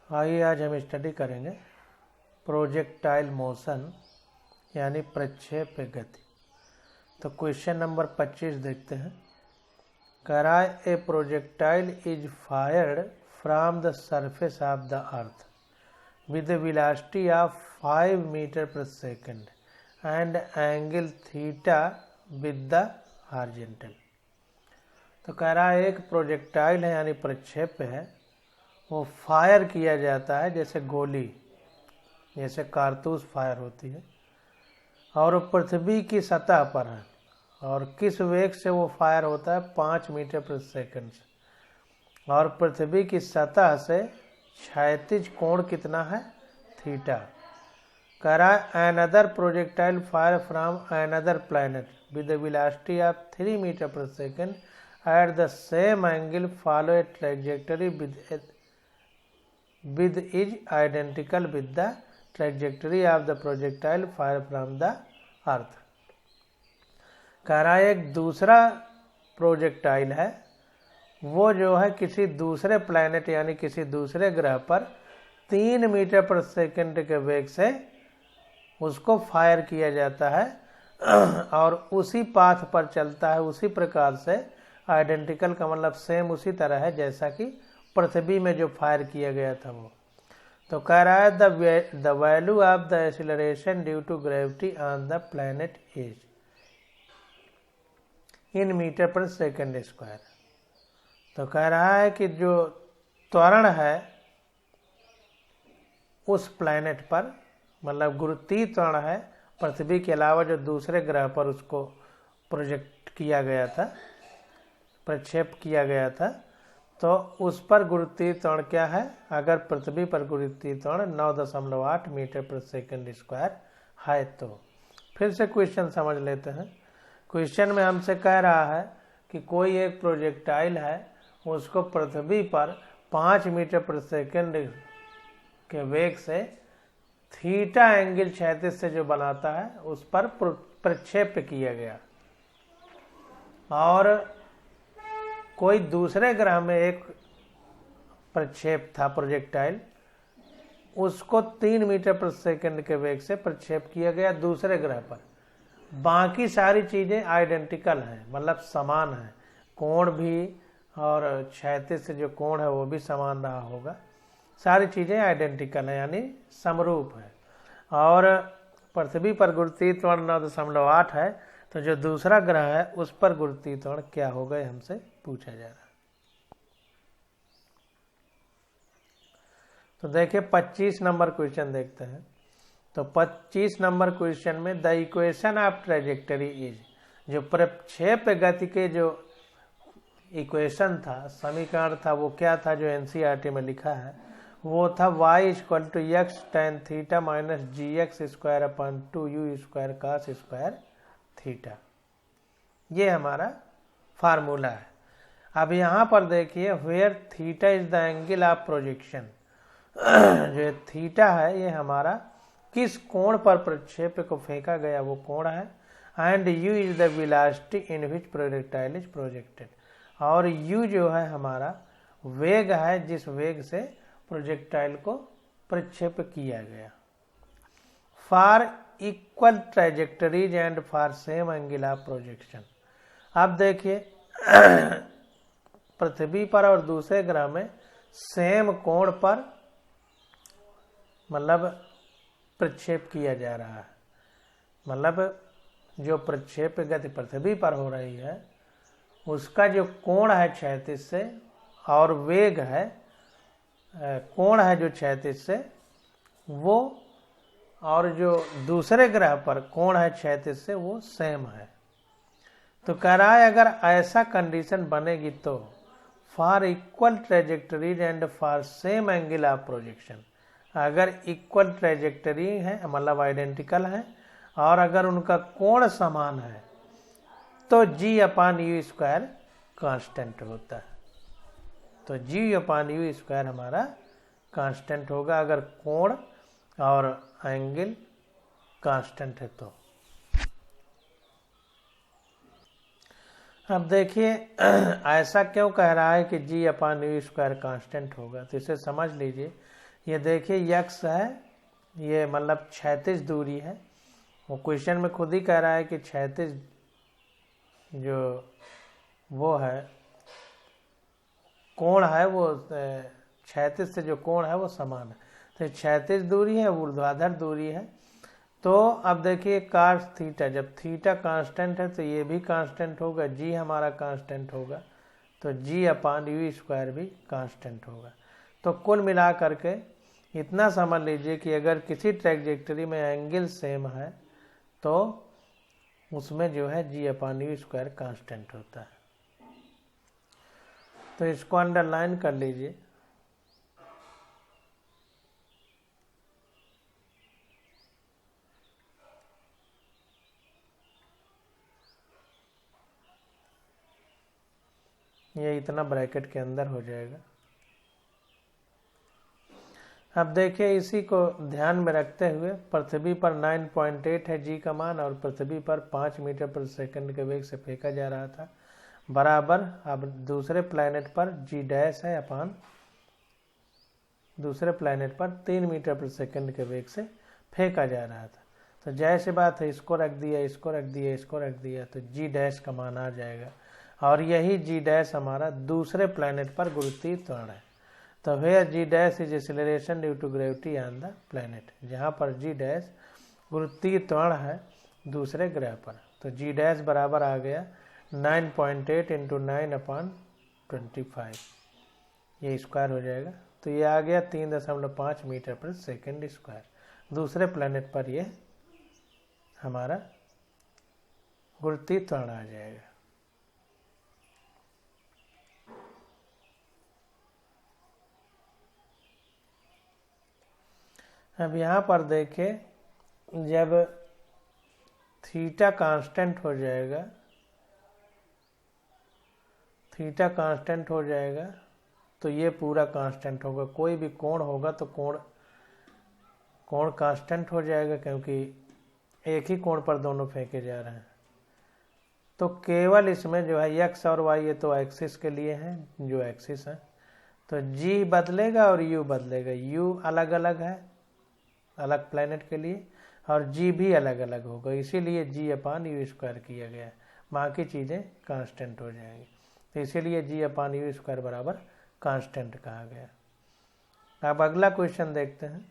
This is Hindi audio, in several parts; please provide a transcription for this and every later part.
आइए आज हम स्टडी करेंगे प्रोजेक्टाइल मोशन यानी प्रक्षेप गति। तो क्वेश्चन नंबर 25 देखते हैं। कह रहा है a projectile is fired from the surface of the earth with velocity of 5 metre per second and angle theta with the horizontal. तो कह रहा है एक प्रोजेक्टाइल है यानी प्रक्षेप है, वो फायर किया जाता है जैसे गोली, जैसे कारतूस फायर होती है, और पृथ्वी की सतह पर है। और किस वेग से वो फायर होता है? 5 मीटर पर सेकंड से। और पृथ्वी की सतह से क्षैतिज कोण कितना है? थीटा। कह रहा है another projectile fire from another planet with velocity of 3 metre per second at the same angle follow a trajectory with is identical with the trajectory of the projectile fire from the earth। कह रहा है एक दूसरा प्रोजेक्टाइल है, वो जो है किसी दूसरे प्लैनेट यानी किसी दूसरे ग्रह पर 3 मीटर पर सेकंड के वेग से उसको फायर किया जाता है और उसी पाथ पर चलता है, उसी प्रकार से। आइडेंटिकल का मतलब सेम उसी तरह है जैसा कि पृथ्वी में जो फायर किया गया था वो। तो कह रहा है the value of the acceleration due to gravity on the planet is in metre per second square. तो कह रहा है कि जो त्वरण है उस प्लैनेट पर, मतलब गुरुत्वीय त्वरण है पृथ्वी के अलावा जो दूसरे ग्रह पर उसको प्रोजेक्ट किया गया था, प्रक्षेप किया गया था, तो उस पर गुरुत्वीय त्वरण क्या है? अगर पृथ्वी पर गुरुत्वीय त्वरण 9.8 मीटर पर सेकंड स्क्वायर है। तो फिर से क्वेश्चन समझ लेते हैं। क्वेश्चन में हमसे कह रहा है कि कोई एक प्रोजेक्टाइल है, उसको पृथ्वी पर 5 मीटर पर सेकंड के वेग से थीटा एंगल क्षैतिज से जो बनाता है उस पर प्रक्षेप किया गया। और कोई दूसरे ग्रह में एक प्रक्षेप था प्रोजेक्टाइल, उसको 3 मीटर पर सेकंड के वेग से प्रक्षेप किया गया दूसरे ग्रह पर। बाकी सारी चीजें आइडेंटिकल हैं, मतलब समान है। कोण भी और क्षैतिज से जो कोण है वो भी समान रहा होगा। सारी चीजें आइडेंटिकल है यानी समरूप है। और पृथ्वी पर गुरुत्वीय त्वरण 9.8 है, तो जो दूसरा ग्रह है उस पर गुरुत्वीय त्वरण क्या होगा हमसे पूछा जा रहा है। तो देखिए 25 नंबर क्वेश्चन देखते हैं। तो 25 नंबर क्वेश्चन में the equation of trajectory is, जो प्रक्षेप गति के जो इक्वेशन था, समीकरण था, वो क्या था जो एनसीईआरटी में लिखा है? वो था y = x tan theta minus gx² / 2u² cos² theta. ये हमारा फार्मूला है। अब यहाँ पर देखिए where theta is the angle of projection, जो थीटा है ये हमारा किस कोण पर प्रक्षेप को फेंका गया वो कोण है। And u is the velocity in which projectile is projected, और u जो है हमारा वेग है जिस वेग से प्रोजेक्टाइल को प्रक्षेप किया गया। For equal trajectories and for same angle of projection. अब देखिए पृथ्वी पर और दूसरे ग्रह में सेम कोण पर मतलब प्रक्षेप किया जा रहा है, मतलब जो प्रक्षेप गति पृथ्वी पर हो रही है उसका जो कोण है क्षैतिज से और वेग है, कोण है जो क्षैतिज से वो, और जो दूसरे ग्रह पर कोण है क्षैतिज से वो सेम है। तो कह रहा है अगर ऐसा कंडीशन बनेगी तो for equal trajectories and for same angle of projection, अगर इक्वल ट्रेजेक्टरी है मतलब आइडेंटिकल है और अगर उनका कोण समान है तो g/u² कांस्टेंट होता है। तो g/u² हमारा कांस्टेंट होगा अगर कोण और एंगल कांस्टेंट है तो। अब देखिए ऐसा क्यों कह रहा है कि g/u² कांस्टेंट होगा? तो इसे समझ लीजिए ये देखिए x है, ये मतलब क्षैतिज दूरी है। वो क्वेश्चन में खुद ही कह रहा है कि क्षैतिज जो वो है कोण है, वो क्षैतिज से जो कोण है वो समान है। तो क्षैतिज दूरी है, ऊर्ध्वाधर दूरी है। तो अब देखिए cos थीटा, जब थीटा कांस्टेंट है तो ये भी कांस्टेंट होगा, जी हमारा कांस्टेंट होगा, तो g/u² भी कांस्टेंट होगा। तो कुल मिला करके इतना समझ लीजिए कि अगर किसी ट्रैजेक्टरी में एंगल सेम है तो उसमें जो है g/u² कांस्टेंट होता है। तो इसको अंडरलाइन कर लीजिए। ये इतना ब्रैकेट के अंदर हो जाएगा। अब देखिए इसी को ध्यान में रखते हुए पृथ्वी पर 9.8 है जी का मान और पृथ्वी पर 5 मीटर प्रति सेकंड के वेग से फेंका जा रहा था, बराबर अब दूसरे प्लैनेट पर जी डैश है अपान दूसरे प्लैनेट पर 3 मीटर प्रति सेकंड के वेग से फेंका जा रहा था। तो जैसे बात है, इसको रख दिया, इसको रख दिया, इसको रख दिया, तो जी डैश का मान आ जाएगा। और यही जी डैश हमारा दूसरे प्लैनेट पर गुरुत्वीय त्वरण है। तो where g dash is acceleration due to gravity on the planet, जहाँ पर जी डैश गुरुत्वीय त्वरण है दूसरे ग्रह पर। तो जी डैश बराबर आ गया 9.8 × 9/25, ये स्क्वायर हो जाएगा। तो ये आ गया 3.5 मीटर प्रति सेकंड स्क्वायर। दूसरे प्लैनेट पर ये हमारा गुरुत्वीय त्वरण आ जाएगा। अब यहाँ पर देखें, जब थीटा कांस्टेंट हो जाएगा, थीटा कांस्टेंट हो जाएगा तो ये पूरा कांस्टेंट होगा। कोई भी कोण होगा तो कोण कांस्टेंट हो जाएगा, क्योंकि एक ही कोण पर दोनों फेंके जा रहे हैं। तो केवल इसमें जो है x और y, ये तो एक्सिस के लिए है, जो एक्सिस है, तो g बदलेगा और u बदलेगा। u अलग अलग है अलग प्लैनेट के लिए, और g भी अलग अलग होगा, इसीलिए g/u² किया गया है। बाकी चीज़ें कांस्टेंट हो जाएंगी, तो इसीलिए g/u² बराबर कांस्टेंट कहा गया। अब अगला क्वेश्चन देखते हैं।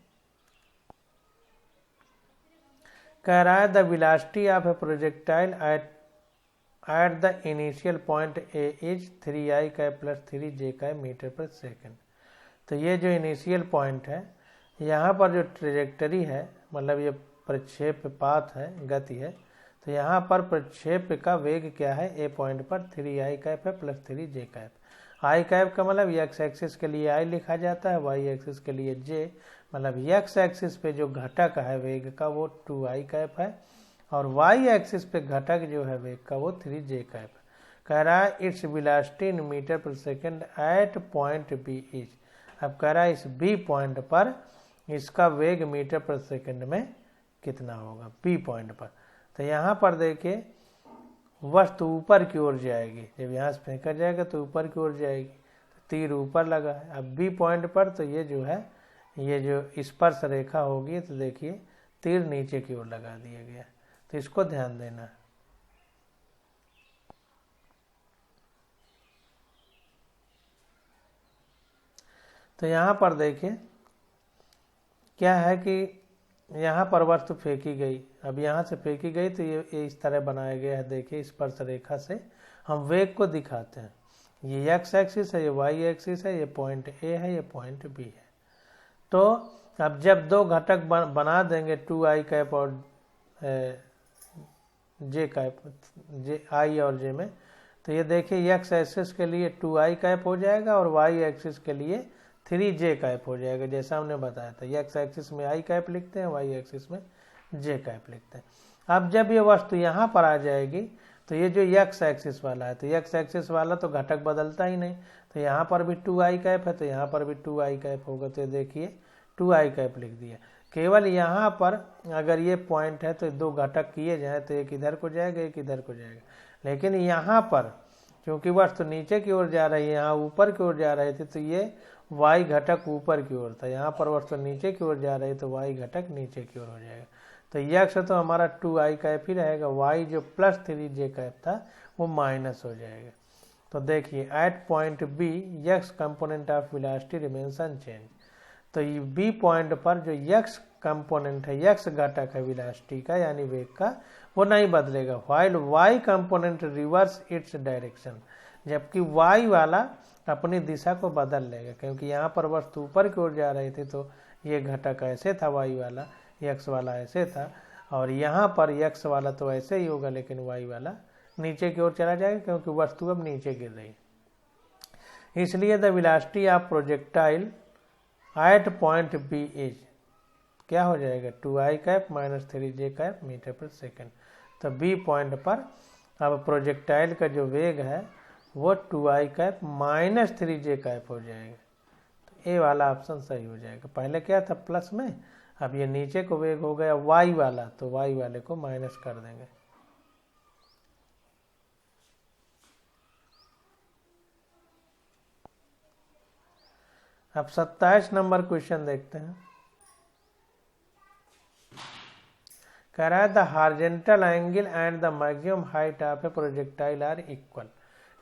कह रहा है the velocity of a projectile at the initial point A is 3i + 3j metre प्रति सेकंड। तो ये जो इनिशियल पॉइंट है, यहाँ पर जो ट्रेजेक्टरी है, मतलब ये प्रक्षेप पाथ है, गति है, तो यहाँ पर प्रक्षेप का वेग क्या है, ए पॉइंट पर 3i है + 3j। आई कैप का मतलब x एक्सिस के लिए i लिखा जाता है, y एक्सिस के लिए j, मतलब x एक्सिस पे जो घटक है वेग का वो 2i कैप है, और y एक्सिस पे घटक जो है वेग का वो 3j कैप है। कह रहा है इट्स वेलोसिटी इन मीटर प्रति second at point B is. अब कह रहा है इस बी पॉइंट पर इसका वेग मीटर प्रति सेकंड में कितना होगा, बी पॉइंट पर। तो यहाँ पर देखिए वस्तु ऊपर की ओर जाएगी, जब यहाँ से फेंका जाएगा तो ऊपर की ओर जाएगी, तो तीर ऊपर लगा है। अब बी पॉइंट पर तो ये जो है, ये जो स्पर्श रेखा होगी, तो देखिए तीर नीचे की ओर लगा दिया गया, तो इसको ध्यान देना है। तो यहाँ पर देखिए क्या है कि यहाँ पर वस्तु फेंकी गई, अब यहाँ से फेंकी गई तो ये इस तरह बनाया गया है। देखिए स्पर्श रेखा से हम वेग को दिखाते हैं। ये x एक्सिस है, ये y एक्सिस है, ये पॉइंट A है, ये पॉइंट B है। तो अब जब दो घटक बना देंगे 2i कैप और j कैप, i और j में, तो ये देखिए x एक्सिस के लिए 2i कैप हो जाएगा और y एक्सिस के लिए 3j कैप हो जाएगा, जैसा हमने बताया था। x एक्सिस में i कैप लिखते हैं, y एक्सिस में j कैप लिखते हैं। अब जब ये वस्तु यहाँ पर आ जाएगी तो ये जो x एक्सिस वाला है, तो x एक्सिस वाला तो घटक बदलता ही नहीं, तो यहाँ पर भी 2i कैप है, तो यहाँ पर भी 2i कैप होगा। तो देखिए 2i कैप लिख दिया। केवल यहाँ पर अगर ये पॉइंट है तो दो घटक किए जाए तो एक इधर को जाएगा, एक इधर को जाएगा, लेकिन यहाँ पर क्योंकि वस्तु नीचे की ओर जा रही है, यहाँ ऊपर की ओर जा रही थी, तो ये y घटक ऊपर की ओर था, यहाँ पर वस्तु नीचे की ओर जा रही है तो y घटक नीचे की ओर हो जाएगा। तो x तो हमारा 2i कैप ही रहेगा, y जो प्लस 3j कैप था वो माइनस हो जाएगा। तो देखिए at point B x component of velocity remains unchanged. तो ये बी पॉइंट पर जो x कंपोनेंट है, x घटक है वेलोसिटी का यानी वेग का, वो नहीं बदलेगा। While y component reverse its direction, जबकि y वाला अपनी दिशा को बदल लेगा, क्योंकि यहाँ पर वस्तु ऊपर की ओर जा रही थी तो ये घटक ऐसे था y वाला, x वाला ऐसे था, और यहाँ पर x वाला तो ऐसे ही होगा लेकिन y वाला नीचे की ओर चला जाएगा क्योंकि वस्तु अब नीचे गिर रही। इसलिए the velocity of projectile at point B is क्या हो जाएगा 2i cap minus 3j cap metre per second. तो बी पॉइंट पर अब प्रोजेक्टाइल का जो वेग है वो 2i cap minus 3j cap हो जाएगा। तो ए वाला ऑप्शन सही हो जाएगा। पहले क्या था प्लस में, अब ये नीचे को वेग हो गया y वाला, तो y वाले को माइनस कर देंगे। अब 27 नंबर क्वेश्चन देखते हैं। कह रहा है the horizontal angle and the maximum height of a projectile are equal.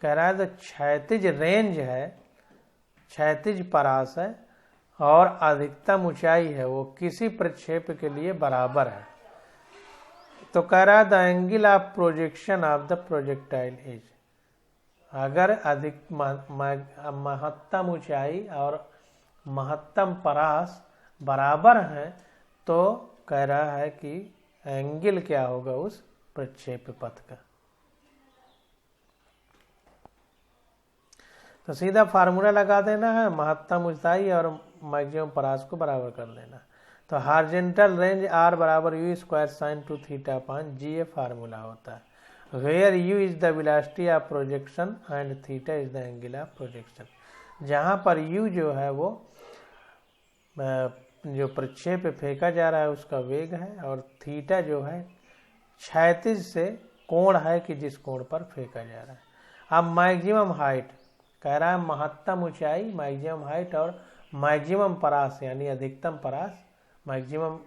कह रहा है तो क्षैतिज रेंज है, क्षैतिज परास है और अधिकतम ऊंचाई है वो किसी प्रक्षेप के लिए बराबर है। तो कह रहा है the angle of projection of the projectile is, अगर अधिक महत्तम ऊंचाई और महत्तम परास बराबर है तो कह रहा है कि एंगल क्या होगा उस प्रक्षेप पथ का। तो सीधा फार्मूला लगा देना है, महत्तम ऊंचाई और मैक्सिमम परास को बराबर कर देना। तो हॉरिजॉन्टल रेंज r बराबर u square sine 2 theta upon g ये फार्मूला होता है। Where u is the velocity of projection and theta is the angle of projection. जहाँ पर u जो है वो जो प्रक्षेप फेंका जा रहा है उसका वेग है, और थीटा जो है क्षैतिज से कोण है कि जिस कोण पर फेंका जा रहा है। अब मैक्सिमम हाइट कह रहा है महत्तम ऊंचाई, मैक्सिमम हाइट और मैक्सिमम परास यानी अधिकतम परास, मैक्सिमम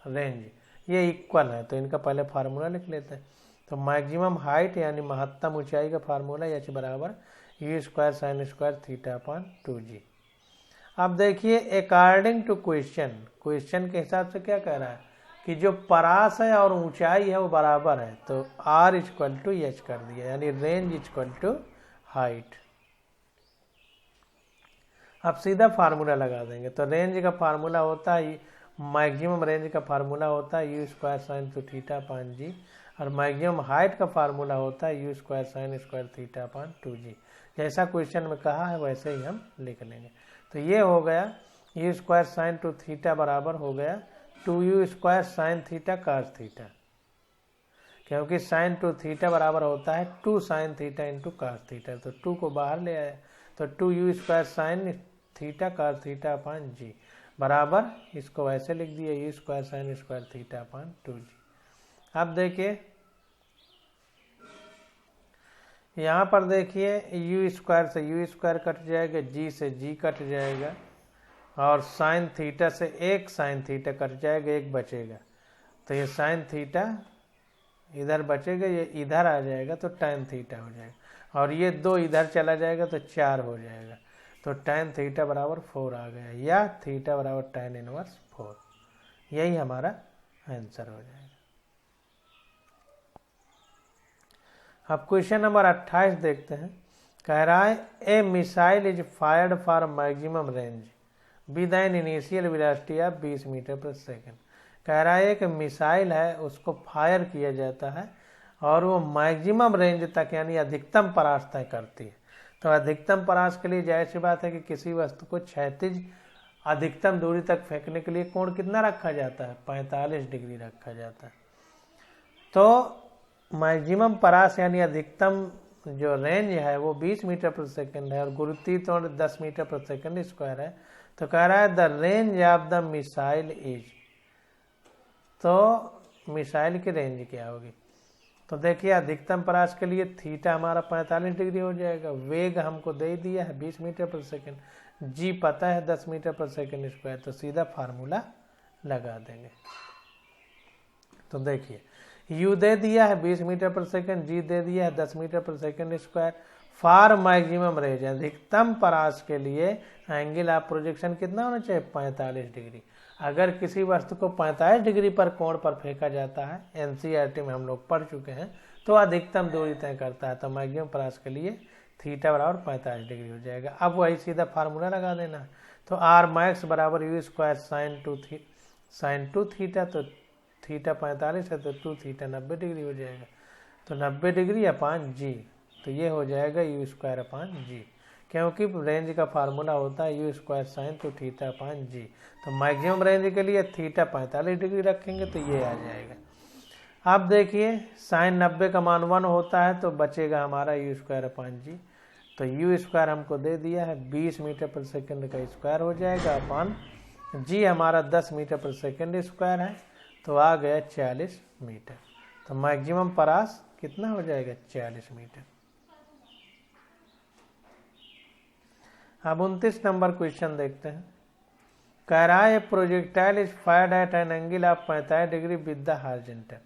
रेंज ये इक्वल है। तो इनका पहले फार्मूला लिख लेते हैं। तो मैक्सिमम हाइट यानी महत्तम ऊंचाई का फार्मूला h बराबर u square sine square theta upon 2g। अब देखिए अकॉर्डिंग टू क्वेश्चन के हिसाब से क्या कह रहा है कि जो परास है और ऊंचाई है वो बराबर है, तो r इक्वल टू h कर दिया यानी रेंज इक्वल टू हाइट। अब सीधा फार्मूला लगा देंगे। तो रेंज का फार्मूला होता है, मैक्सिमम रेंज का फार्मूला होता है u square sine 2 theta upon g, और मैक्सिमम हाइट का फार्मूला होता है u square sine square theta upon 2g। जैसा क्वेश्चन में कहा है वैसे ही हम लिख लेंगे। तो ये हो गया u स्क्वायर साइन 2 थीटा बराबर हो गया 2u square sine theta cos theta, क्योंकि साइन 2 थीटा बराबर होता है 2 sine theta into cos theta. तो 2 को बाहर ले आया तो 2u square sine theta cos theta upon g बराबर, इसको वैसे लिख दिया u square sine square theta upon 2g। अब देखिए यहाँ पर देखिए u स्क्वायर से u स्क्वायर कट जाएगा, g से g कट जाएगा, और साइन थीटा से एक साइन थीटा कट जाएगा, एक बचेगा। तो ये साइन थीटा इधर बचेगा, ये इधर आ जाएगा तो टैन थीटा हो जाएगा, और ये 2 इधर चला जाएगा तो 4 हो जाएगा। तो टैन थीटा बराबर 4 आ गया, या थीटा बराबर टैन इनवर्स 4। यही हमारा आंसर हो जाएगा। अब क्वेश्चन नंबर 28 देखते हैं। कह रहा है a missile is fired for maximum range with an initial velocity of 20 metre per second. कह रहा है कि मिसाइल है उसको फायर किया जाता है और वो मैक्सिमम रेंज तक यानी अधिकतम परास तय करती है। तो अधिकतम परास के लिए जाहिर सी बात है कि किसी वस्तु को क्षैतिज अधिकतम दूरी तक फेंकने के लिए कोण कितना रखा जाता है, 45 डिग्री रखा जाता है। तो मैक्सिमम परास यानी अधिकतम जो रेंज है वो 20 मीटर पर सेकेंड है, और गुरुत्वीय त्वरण 10 मीटर पर सेकेंड स्क्वायर है। तो कह रहा है the range of the missile is, तो मिसाइल की रेंज क्या होगी। तो देखिए अधिकतम परास के लिए थीटा हमारा 45 डिग्री हो जाएगा, वेग हमको दे दिया है 20 मीटर पर सेकेंड, जी पता है 10 मीटर पर सेकंड स्क्वायर, तो सीधा फार्मूला लगा देंगे। तो देखिए u दे दिया है 20 मीटर पर सेकंड, जी दे दिया है 10 metre per second square. For maximum range, अधिकतम परास के लिए एंगल ऑफ प्रोजेक्शन कितना होना चाहिए, 45 डिग्री। अगर किसी वस्तु को 45 डिग्री पर कोण पर फेंका जाता है, एनसीईआरटी में हम लोग पढ़ चुके हैं, तो अधिकतम दूरी तय करता है। तो मैक्सिमम परास के लिए थीटा बराबर 45 डिग्री हो जाएगा। अब वही सीधा फार्मूला लगा देना है। तो आर मैक्स बराबर you square sine two theta, तो थीटा 45 है तो 2 थीटा 90 डिग्री हो जाएगा। तो 90 डिग्री अपान जी, तो ये हो जाएगा यू स्क्वायर अपान जी, क्योंकि रेंज का फार्मूला होता है u square sine two theta upon g. तो मैक्सिमम रेंज के लिए थीटा 45 डिग्री रखेंगे तो ये आ जाएगा। अब देखिए साइन 90 का मान 1 होता है, तो बचेगा हमारा यू स्क्वायर अपान जी। तो यू स्क्वायर हमको दे दिया है 20 मीटर पर सेकंड का स्क्वायर हो जाएगा अपान जी हमारा 10 मीटर पर सेकंड स्क्वायर है, तो आ गया 40 मीटर। तो मैक्सिमम परास कितना हो जाएगा, 40 मीटर। अब 29 नंबर क्वेश्चन देखते हैं। कह रहा है projectile is fired eight an angle of 45 degree with the horizontal.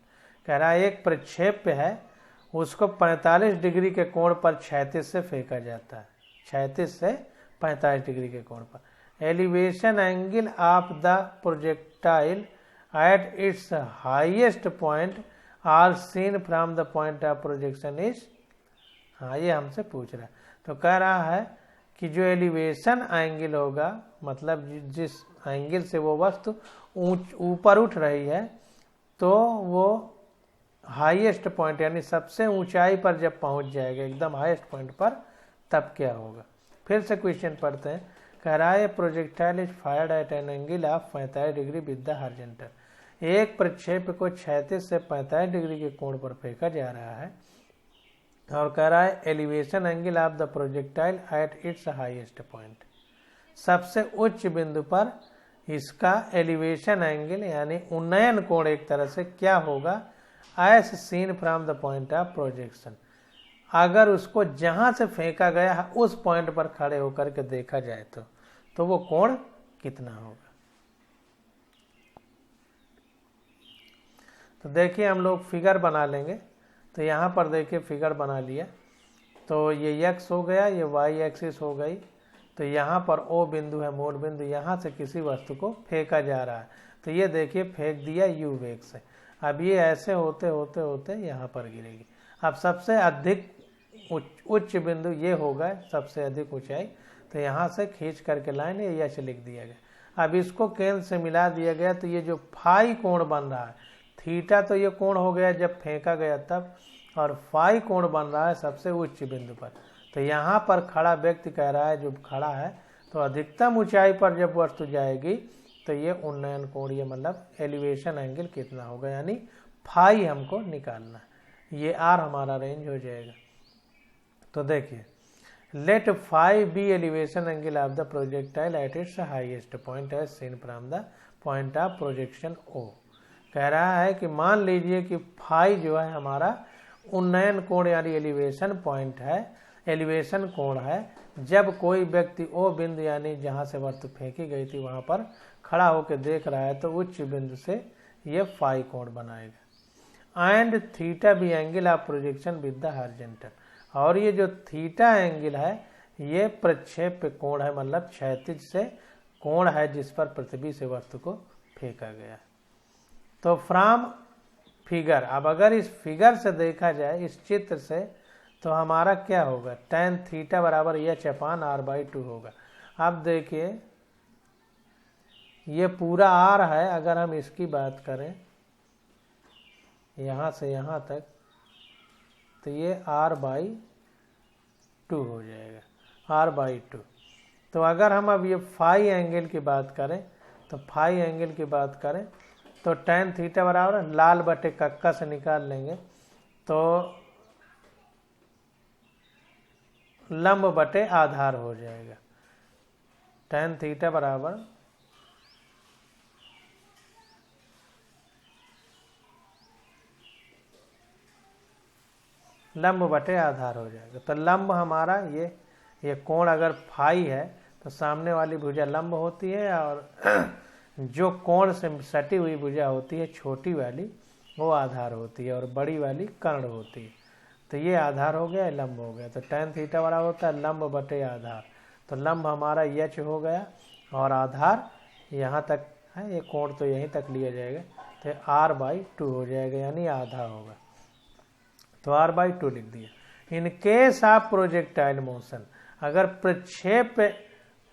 कह रहा है एक प्रक्षेप्य है, उसको 45 डिग्री के कोण पर क्षैतिज से फेंका जाता है, क्षैतिज से 45 डिग्री के कोण पर। Elevation angle of the projectile at its highest point are seen from the point of projection is, हाँ ये हमसे पूछ रहा है। तो कह रहा है कि जो एलिवेशन एंगल होगा, मतलब जिस एंगल से वो वस्तु ऊपर उठ रही है, तो वो हाईएस्ट पॉइंट यानी सबसे ऊंचाई पर जब पहुंच जाएगा, एकदम हाईएस्ट पॉइंट पर, तब क्या होगा। फिर से क्वेश्चन पढ़ते हैं। कह रहा है projectile is fired eight an angle of 45 degree with the horizontal. एक प्रक्षेप को क्षैतिज से 45 डिग्री के कोण पर फेंका जा रहा है, और कह रहा है elevation angle of the projectile at its highest point. सबसे उच्च बिंदु पर इसका एलिवेशन एंगल यानी उन्नयन कोण एक तरह से क्या होगा, as seen from the point of projection. अगर उसको जहां से फेंका गया है उस पॉइंट पर खड़े होकर के देखा जाए तो वो कोण कितना होगा। तो देखिए हम लोग फिगर बना लेंगे। तो यहाँ पर देखिए फिगर बना लिया, तो ये x हो गया, ये y एक्सिस हो गई। तो यहाँ पर O बिंदु है, मोड़ बिंदु, यहाँ से किसी वस्तु को फेंका जा रहा है। तो ये देखिए फेंक दिया u वेग से। अब ये ऐसे होते होते होते यहाँ पर गिरेगी। अब सबसे अधिक उच्च बिंदु ये होगा, सबसे अधिक ऊंचाई। तो यहाँ से खींच करके लाइन या यच लिख दिया गया। अब इसको केंद्र से मिला दिया गया, तो ये जो फाई कोण बन रहा है, थीटा तो ये कोण हो गया जब फेंका गया तब, और फाई कोण बन रहा है सबसे उच्च बिंदु पर। तो यहाँ पर खड़ा व्यक्ति कह रहा है, जो खड़ा है, तो अधिकतम ऊंचाई पर जब वस्तु जाएगी तो ये उन्नयन कोण, ये मतलब एलिवेशन एंगल कितना होगा, यानी फाई हमको निकालना है। ये आर हमारा रेंज हो जाएगा। तो देखिए let phi be elevation angle of the projectile at its highest point as seen from the point of projection O. कह रहा है कि मान लीजिए कि फाई जो है हमारा उन्नयन कोण यानी एलिवेशन पॉइंट है, एलिवेशन कोण है, जब कोई व्यक्ति ओ बिंदु यानी जहाँ से वस्तु फेंकी गई थी वहाँ पर खड़ा होकर देख रहा है, तो उच्च बिंदु से ये फाई कोण बनाएगा। And theta be angle of projection with the horizontal. और ये जो थीटा एंगल है ये प्रक्षेप कोण है, मतलब क्षैतिज से कोण है जिस पर पृथ्वी से वस्तु को फेंका गया। तो फ्रॉम फिगर, अब अगर इस फिगर से देखा जाए, इस चित्र से, तो हमारा क्या होगा, tan थीटा बराबर एच अपान आर बाई 2 होगा। अब देखिए ये पूरा आर है, अगर हम इसकी बात करें यहाँ से यहाँ तक, तो ये r बाई 2 हो जाएगा, r बाई 2। तो अगर हम अब ये फाई एंगल की बात करें, तो फाई एंगल की बात करें तो tan थीटा बराबर लाल बटे कक्का से निकाल लेंगे, तो लंब बटे आधार हो जाएगा। tan थीटा बराबर लंब बटे आधार हो जाएगा। तो लंब हमारा ये कोण अगर फाई है, तो सामने वाली भुजा लंब होती है और जो कोण से सटी हुई भुजा होती है छोटी वाली वो आधार होती है और बड़ी वाली कर्ण होती है। तो ये आधार हो गया, लंब हो गया। तो tan थीटा बराबर होता है लंब बटे आधार। तो लंब हमारा h हो गया और आधार यहाँ तक है, ये कोण तो यहीं तक लिया जाएगा, तो r/2 हो जाएगा, यानी आधा होगा। तो r/2 लिख दिया। In case of projectile motion, अगर प्रक्षेप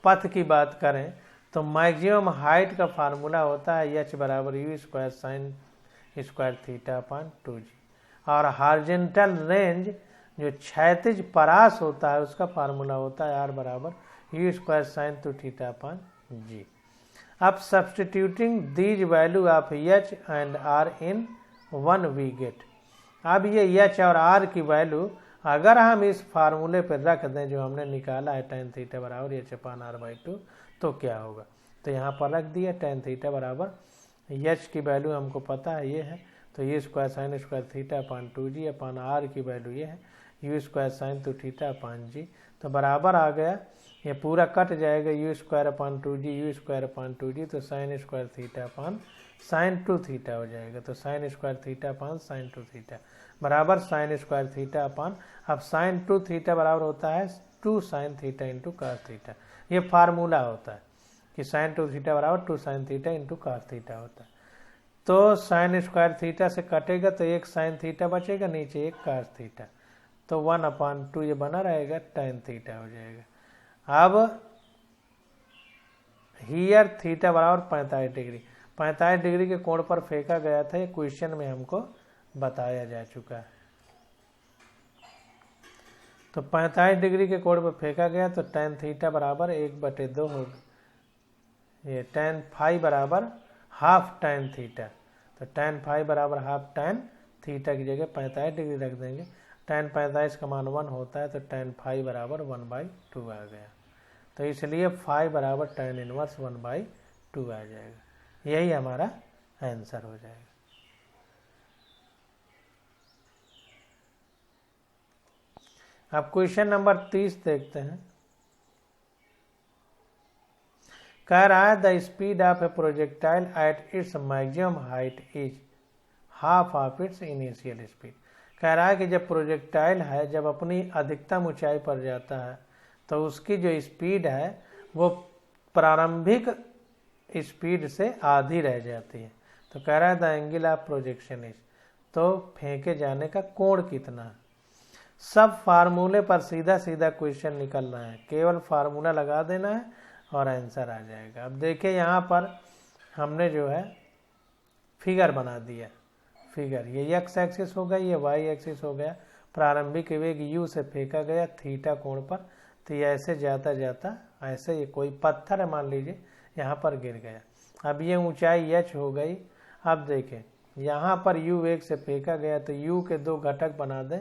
पथ की बात करें तो मैक्सिमम हाइट का फार्मूला होता है h बराबर u square sine square theta upon 2g, और हॉरिजॉन्टल रेंज जो क्षैतिज परास होता है उसका फार्मूला होता है r बराबर u square sine 2 theta upon g। अब substituting these value of h and r in one we get. अब ये h और r की वैल्यू अगर हम इस फार्मूले पर रख दें जो हमने निकाला है tan थीटा बराबर h अपान r/2, तो क्या होगा। तो यहाँ पर रख दिया tan थीटा बराबर h की वैल्यू हमको पता है ये है, तो ये square sine square theta upon 2g अपान r की वैल्यू ये है u square sine 2 theta upon g। तो बराबर आ गया, ये पूरा कट जाएगा, u square upon 2g u square upon 2g, तो sine square theta upon sine 2 theta हो जाएगा। तो sine square theta upon sine 2 theta बराबर साइन स्क्वायर थीटा अपान, अब साइन 2 थीटा बराबर होता है 2 sine theta into cos theta. ये फार्मूला होता है कि साइन 2 थीटा बराबर 2 sine theta into cos theta होता है। तो साइन स्क्वायर थीटा से कटेगा तो एक साइन थीटा बचेगा, नीचे एक कास थीटा, तो 1/2 ये बना रहेगा, tan थीटा हो जाएगा। अब हियर थीटा बराबर 45 डिग्री, 45 डिग्री के कोण पर फेंका गया था, ये क्वेश्चन में हमको बताया जा चुका है। तो 45 डिग्री के कोण पर फेंका गया तो tan थीटा बराबर 1/2 होगा, ये tan फाई बराबर हाफ tan थीटा, तो tan फाई बराबर हाफ tan थीटा की जगह 45 डिग्री रख देंगे। tan 45 का मान 1 होता है, तो tan फाई बराबर 1/2 आ गया। तो इसलिए फाई बराबर tan इनवर्स 1/2 आ जाएगा, यही हमारा आंसर हो जाएगा। अब क्वेश्चन नंबर 30 देखते हैं। कह रहा है the speed of a projectile at its maximum height is half of its initial speed. कह रहा है कि जब प्रोजेक्टाइल है जब अपनी अधिकतम ऊंचाई पर जाता है तो उसकी जो स्पीड है वो प्रारंभिक स्पीड से आधी रह जाती है। तो कह रहा है the angle of projection is, तो फेंके जाने का कोण कितना है। सब फार्मूले पर सीधा सीधा क्वेश्चन निकलना है, केवल फार्मूला लगा देना है और आंसर आ जाएगा। अब देखिए यहाँ पर हमने जो है फिगर बना दिया, फिगर ये x एक्सिस हो गया, ये y एक्सिस हो गया। प्रारंभिक वेग u से फेंका गया थीटा कोण पर, तो ये ऐसे जाता जाता ऐसे ये कोई पत्थर है मान लीजिए यहाँ पर गिर गया। अब ये ऊंचाई h हो गई। अब देखें यहाँ पर u वेग से फेंका गया तो u के दो घटक बना दें,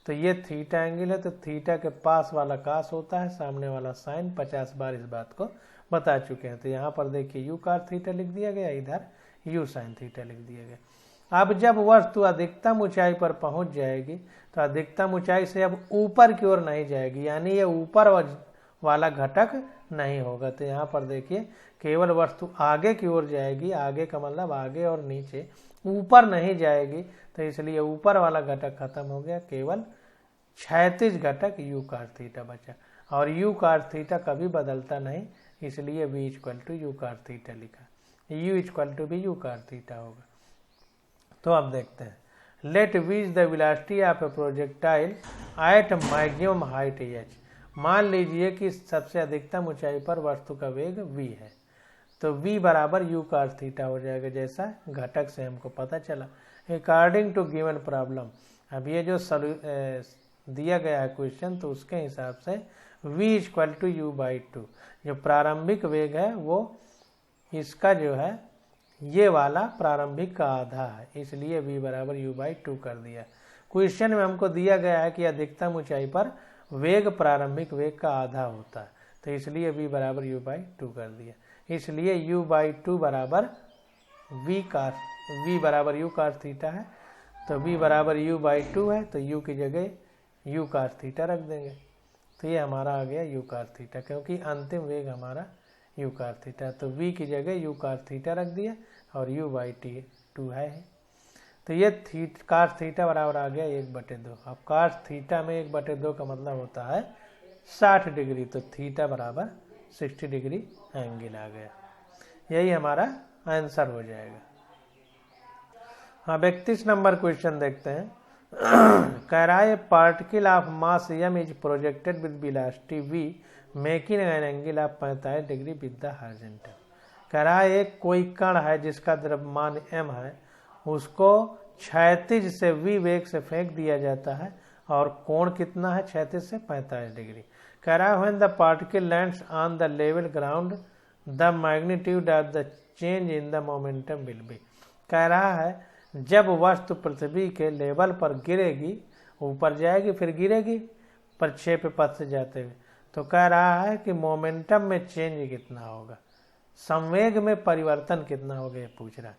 तो ये थीटा एंगल है, तो थीटा के पास वाला कास होता है, सामने वाला साइन। 50 बार इस बात को बता चुके हैं। तो यहाँ पर देखिए u cos थीटा लिख दिया गया, इधर u sin थीटा लिख दिया गया। अब जब वस्तु अधिकतम ऊंचाई पर पहुंच जाएगी तो अधिकतम ऊंचाई से अब ऊपर की ओर नहीं जाएगी, यानी ये ऊपर वाला घटक नहीं होगा। तो यहाँ पर देखिए केवल वस्तु आगे की ओर जाएगी, आगे का मतलब आगे और नीचे, ऊपर नहीं जाएगी। तो इसलिए ऊपर वाला घटक खत्म हो गया, केवल क्षैतिज घटक u cos थीटा बचा। और u cos थीटा कभी बदलता नहीं, इसलिए v = u cos थीटा लिखा, u = भी u cos थीटा होगा। तो अब देखते हैं, let v is the velocity of a projectile at maximum height h। मान लीजिए कि सबसे अधिकतम ऊंचाई पर वस्तु का वेग v है, तो v बराबर u cos थीटा हो जाएगा, जैसा घटक से हमको पता चला अकॉर्डिंग टू गिवन प्रॉब्लम। अब ये जो दिया गया है क्वेश्चन, तो उसके हिसाब से v = u/2, जो प्रारंभिक वेग है वो इसका जो है ये वाला प्रारंभिक का आधा है, इसलिए v बराबर u/2 कर दिया। क्वेश्चन में हमको दिया गया है कि अधिकतम ऊंचाई पर वेग प्रारंभिक वेग का आधा होता है, तो इसलिए v बराबर u/2 कर दिया। इसलिए u/2 बराबर v बराबर u cos थीटा है, तो v बराबर u/2 है, तो u की जगह u cos थीटा रख देंगे। तो ये हमारा आ गया यू कार थीटा, क्योंकि अंतिम वेग हमारा यू कार थीटा, तो v की जगह यू कार थीटा रख दिया और u बाई टी 2 है। तो ये कास थीटा बराबर आ गया 1/2। अब कास थीटा में 1/2 का मतलब होता है 60 डिग्री, तो थीटा बराबर 60 डिग्री एंगल आ गया। यही हमारा आंसर हो जाएगा। हाँ, 32 नंबर क्वेश्चन देखते हैं। कह रहा है particle of mass m is projected with velocity v making an angle of 45 degree with the horizontal. कह रहा है एक कोई कण है जिसका द्रव्यमान m है, उसको क्षैतिज से v वेग से फेंक दिया जाता है और कोण कितना है क्षैतिज से 45 डिग्री। कह रहा है when the particle lands on the level ground the magnitude of the change in the momentum will be. कह रहा है जब वस्तु पृथ्वी के लेवल पर गिरेगी, ऊपर जाएगी फिर गिरेगी प्रक्षेप पथ से जाते हुए, तो कह रहा है कि मोमेंटम में चेंज कितना होगा, संवेग में परिवर्तन कितना होगा, ये पूछ रहा है।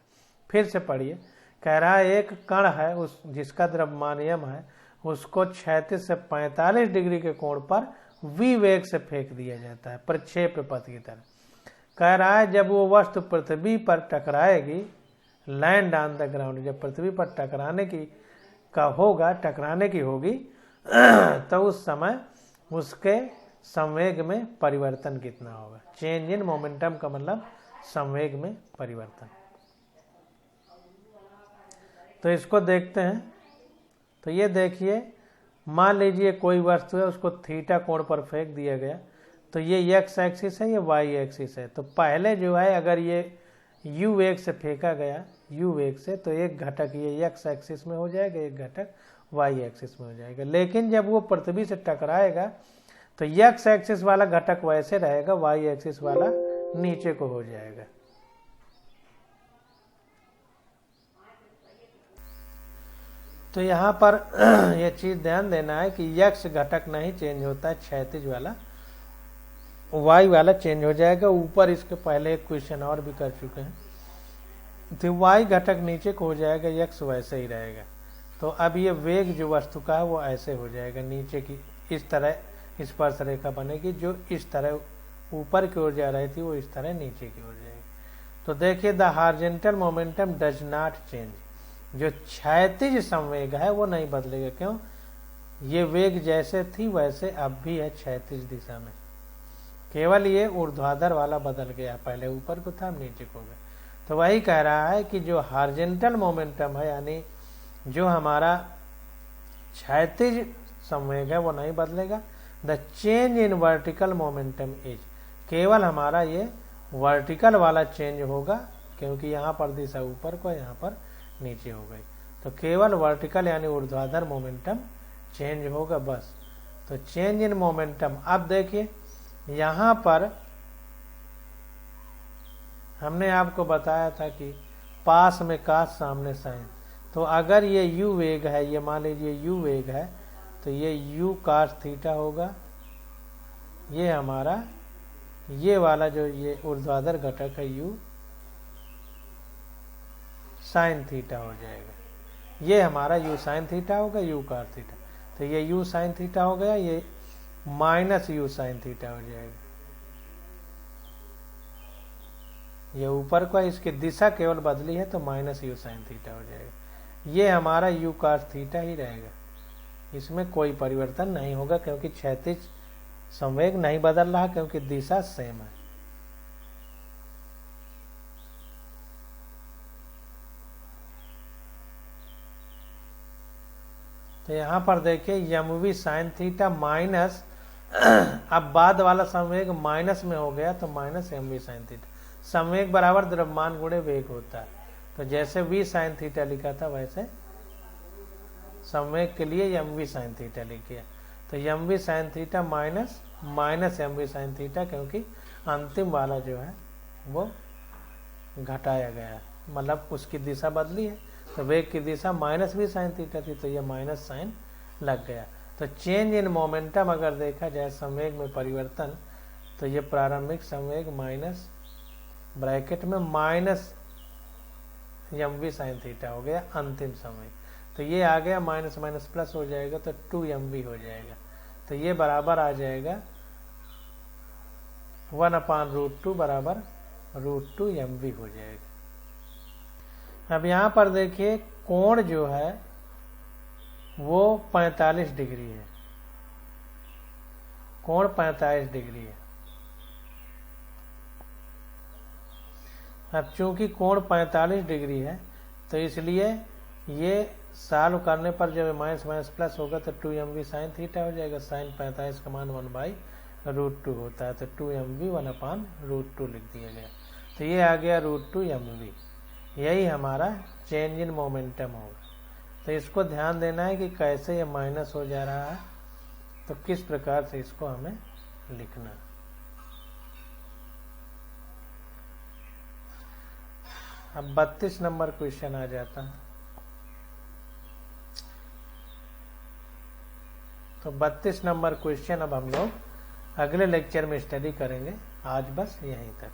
फिर से पढ़िए। कह रहा है एक कण है उस जिसका द्रव्यमान m है, उसको क्षैतिज से 45 डिग्री के कोण पर v वेग से फेंक दिया जाता है प्रक्षेप पथ की तरह। कह रहा है जब वो वस्तु पृथ्वी पर टकराएगी, लैंड ऑन द ग्राउंड, जब पृथ्वी पर टकराने की होगी तो उस समय उसके संवेग में परिवर्तन कितना होगा। चेंज इन मोमेंटम का मतलब संवेग में परिवर्तन। तो इसको देखते हैं। तो ये देखिए, मान लीजिए कोई वस्तु है, उसको थीटा कोण पर फेंक दिया गया, तो ये x एक्सिस है, ये y एक्सिस है। तो पहले जो है अगर ये u वेग से फेंका गया, u वेग से, तो एक घटक ये x एक्सिस में हो जाएगा, एक घटक y एक्सिस में हो जाएगा। लेकिन जब वो पृथ्वी से टकराएगा तो x एक्सिस वाला घटक वैसे रहेगा, y एक्सिस वाला नीचे को हो जाएगा। तो यहाँ पर यह चीज ध्यान देना है कि x घटक नहीं चेंज होता है, क्षैतिज वाला, y वाला चेंज हो जाएगा। ऊपर इसके पहले एक क्वेश्चन और भी कर चुके हैं, तो y घटक नीचे को हो जाएगा, x वैसे ही रहेगा। तो अब ये वेग जो वस्तु का है वो ऐसे हो जाएगा, नीचे की इस तरह स्पर्श रेखा बनेगी, जो इस तरह ऊपर की ओर जा रही थी वो इस तरह नीचे की ओर जाएगी। तो देखिए the horizontal momentum does not change, जो क्षैतिज संवेग है वो नहीं बदलेगा। क्यों? ये वेग जैसे थी वैसे अब भी है क्षैतिज दिशा में, केवल ये ऊर्ध्वाधर वाला बदल गया, पहले ऊपर को था नीचे को गया। तो वही कह रहा है कि जो हॉरिजॉन्टल मोमेंटम है, यानी जो हमारा क्षैतिज संवेग है वो नहीं बदलेगा। The change in vertical momentum is, केवल हमारा ये वर्टिकल वाला चेंज होगा, क्योंकि यहाँ पर दिशा ऊपर को, यहाँ पर नीचे हो गई। तो केवल वर्टिकल यानी ऊर्ध्वाधर मोमेंटम चेंज होगा बस। तो चेंज इन मोमेंटम, अब देखिए यहाँ पर हमने आपको बताया था कि पास में कास सामने साइन, तो अगर ये u वेग है, ये मान लीजिए u वेग है, तो ये u कास थीटा होगा, ये हमारा ये वाला जो ये ऊर्ध्वाधर घटक है u साइन थीटा हो जाएगा। ये हमारा u साइन थीटा होगा, u कास थीटा, तो ये u साइन थीटा हो गया, ये माइनस u साइन थीटा हो जाएगा। ये ऊपर का इसकी दिशा केवल बदली है तो माइनस u साइन थीटा हो जाएगा। ये हमारा u कास थीटा ही रहेगा, इसमें कोई परिवर्तन नहीं होगा, क्योंकि क्षैतिज संवेग नहीं बदल रहा, क्योंकि दिशा सेम है। तो यहाँ पर देखिए mv साइन थीटा माइनस, अब बाद वाला संवेग माइनस में हो गया तो माइनस mv साइन थीटा। संवेग बराबर द्रव्यमान गुणे वेग होता है, तो जैसे v साइन थीटा लिखा था वैसे संवेग के लिए mv साइन थीटा लिखिए। तो mv sine theta minus minus mv sine theta, क्योंकि अंतिम वाला जो है वो घटाया गया है, मतलब उसकी दिशा बदली है। तो वेग की दिशा माइनस v साइन थीटा थी, तो ये माइनस साइन लग गया। तो चेंज इन मोमेंटम अगर देखा जाए संवेग में परिवर्तन, तो ये प्रारंभिक संवेग माइनस ब्रैकेट में माइनस mv साइन थीटा हो गया अंतिम संवेग। तो ये आ गया माइनस माइनस प्लस हो जाएगा, तो 2mv हो जाएगा। तो ये बराबर आ जाएगा 1/√2 बराबर √2 mv हो जाएगा। अब यहाँ पर देखिए कोण जो है वो 45 डिग्री है, कोण 45 डिग्री है। अब चूंकि कोण 45 डिग्री है तो इसलिए ये सॉल्व करने पर जब माइनस माइनस प्लस होगा तो 2mv sin थीटा हो जाएगा। sin 45 का मान 1/√2 होता है, तो 2mv 1/√2 लिख दिया गया। तो ये आ गया √2 mv। यही हमारा चेंज इन मोमेंटम होगा। तो इसको ध्यान देना है कि कैसे ये माइनस हो जा रहा है, तो किस प्रकार से इसको हमें लिखना है। अब 32 नंबर क्वेश्चन आ जाता है। तो 32 नंबर क्वेश्चन अब हम लोग अगले लेक्चर में स्टडी करेंगे। आज बस यहीं तक।